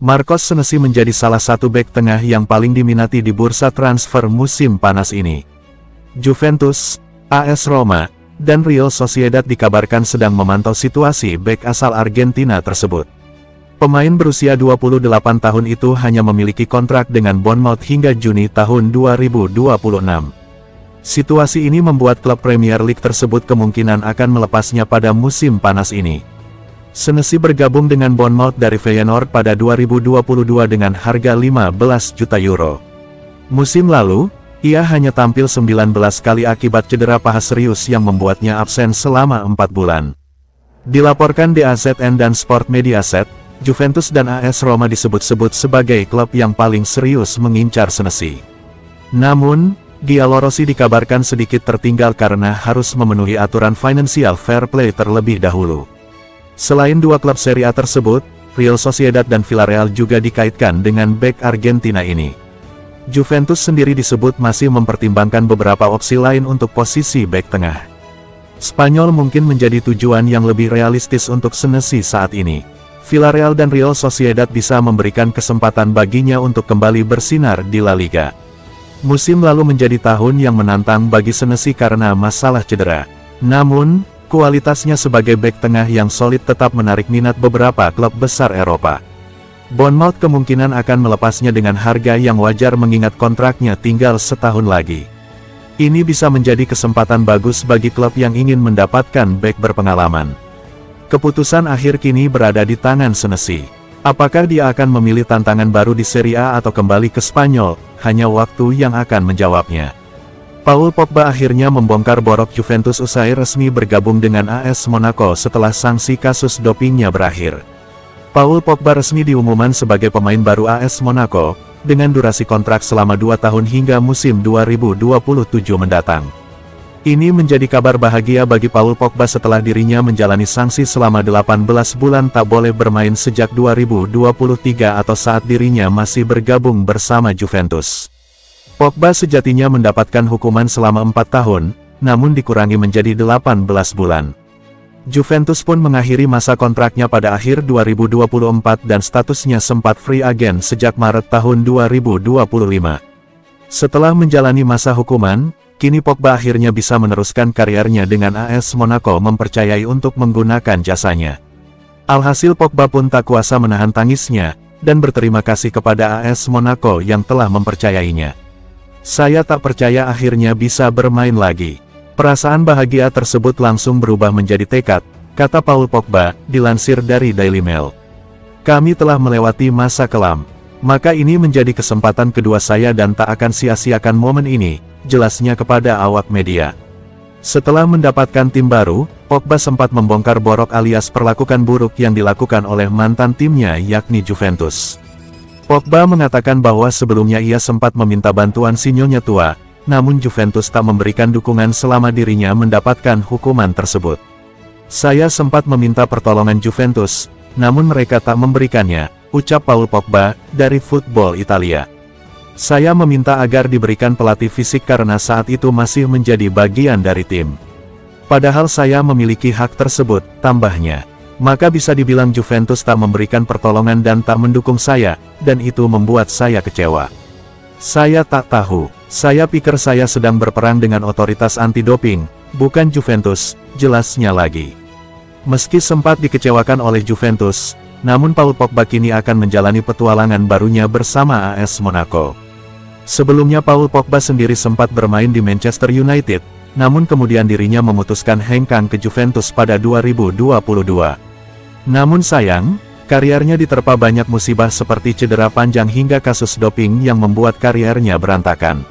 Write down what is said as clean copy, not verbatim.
Marcos Senesi menjadi salah satu bek tengah yang paling diminati di bursa transfer musim panas ini. Juventus, AS Roma, dan Real Sociedad dikabarkan sedang memantau situasi bek asal Argentina tersebut. Pemain berusia 28 tahun itu hanya memiliki kontrak dengan Bournemouth hingga Juni tahun 2026. Situasi ini membuat klub Premier League tersebut kemungkinan akan melepasnya pada musim panas ini. Senesi bergabung dengan Bournemouth dari Feyenoord pada 2022 dengan harga 15 juta euro. Musim lalu, ia hanya tampil 19 kali akibat cedera paha serius yang membuatnya absen selama 4 bulan. Dilaporkan DAZN dan Sport Mediaset, Juventus dan AS Roma disebut-sebut sebagai klub yang paling serius mengincar Senesi. Namun, Giallorossi dikabarkan sedikit tertinggal karena harus memenuhi aturan financial fair play terlebih dahulu. Selain dua klub Serie A tersebut, Real Sociedad dan Villarreal juga dikaitkan dengan bek Argentina ini. Juventus sendiri disebut masih mempertimbangkan beberapa opsi lain untuk posisi bek tengah. Spanyol mungkin menjadi tujuan yang lebih realistis untuk Senesi saat ini. Villarreal dan Real Sociedad bisa memberikan kesempatan baginya untuk kembali bersinar di La Liga. Musim lalu menjadi tahun yang menantang bagi Senesi karena masalah cedera. Namun, kualitasnya sebagai bek tengah yang solid tetap menarik minat beberapa klub besar Eropa. Bournemouth kemungkinan akan melepasnya dengan harga yang wajar mengingat kontraknya tinggal setahun lagi. Ini bisa menjadi kesempatan bagus bagi klub yang ingin mendapatkan bek berpengalaman. Keputusan akhir kini berada di tangan Senesi. Apakah dia akan memilih tantangan baru di Serie A atau kembali ke Spanyol? Hanya waktu yang akan menjawabnya. Paul Pogba akhirnya membongkar borok Juventus usai resmi bergabung dengan AS Monaco setelah sanksi kasus dopingnya berakhir. Paul Pogba resmi diumumkan sebagai pemain baru AS Monaco, dengan durasi kontrak selama 2 tahun hingga musim 2027 mendatang. Ini menjadi kabar bahagia bagi Paul Pogba setelah dirinya menjalani sanksi selama 18 bulan tak boleh bermain sejak 2023 atau saat dirinya masih bergabung bersama Juventus. Pogba sejatinya mendapatkan hukuman selama 4 tahun, namun dikurangi menjadi 18 bulan. Juventus pun mengakhiri masa kontraknya pada akhir 2024 dan statusnya sempat free agent sejak Maret tahun 2025. Setelah menjalani masa hukuman, kini Pogba akhirnya bisa meneruskan karirnya dengan AS Monaco mempercayai untuk menggunakan jasanya. Alhasil Pogba pun tak kuasa menahan tangisnya, dan berterima kasih kepada AS Monaco yang telah mempercayainya. Saya tak percaya akhirnya bisa bermain lagi. Perasaan bahagia tersebut langsung berubah menjadi tekad, kata Paul Pogba, dilansir dari Daily Mail. Kami telah melewati masa kelam. Maka ini menjadi kesempatan kedua saya dan tak akan sia-siakan momen ini, jelasnya kepada awak media. Setelah mendapatkan tim baru, Pogba sempat membongkar borok alias perlakuan buruk yang dilakukan oleh mantan timnya yakni Juventus. Pogba mengatakan bahwa sebelumnya ia sempat meminta bantuan si nyonya tua, namun Juventus tak memberikan dukungan selama dirinya mendapatkan hukuman tersebut. Saya sempat meminta pertolongan Juventus, namun mereka tak memberikannya, ucap Paul Pogba, dari Football Italia. Saya meminta agar diberikan pelatih fisik karena saat itu masih menjadi bagian dari tim. Padahal saya memiliki hak tersebut, tambahnya. Maka bisa dibilang Juventus tak memberikan pertolongan dan tak mendukung saya, dan itu membuat saya kecewa. Saya tak tahu, saya pikir saya sedang berperang dengan otoritas anti-doping, bukan Juventus, jelasnya lagi. Meski sempat dikecewakan oleh Juventus, namun Paul Pogba kini akan menjalani petualangan barunya bersama AS Monaco. Sebelumnya Paul Pogba sendiri sempat bermain di Manchester United, namun kemudian dirinya memutuskan hengkang ke Juventus pada 2022. Namun sayang, karirnya diterpa banyak musibah seperti cedera panjang hingga kasus doping yang membuat karirnya berantakan.